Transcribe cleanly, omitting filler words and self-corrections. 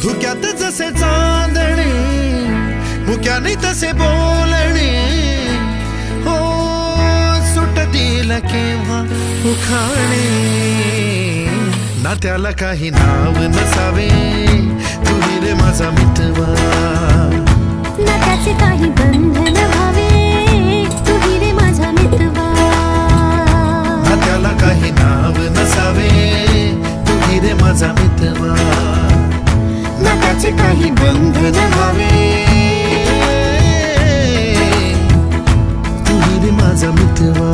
धुक्यात जसे चांदणे, मुक्याने तसे बोलणे, हो सुटतील केव्हा उखाणे. नात्याला काही नाव नसावे, तुही रे माझा मितवा. नात्याचे काही बंधन व्हावे, तुही रे माझा मितवा. नात्याला काही नाव नसावे, तुही रे माझा मितवा. नात्याचे काही बंधन व्हावे, तुही रे माझा मितवा.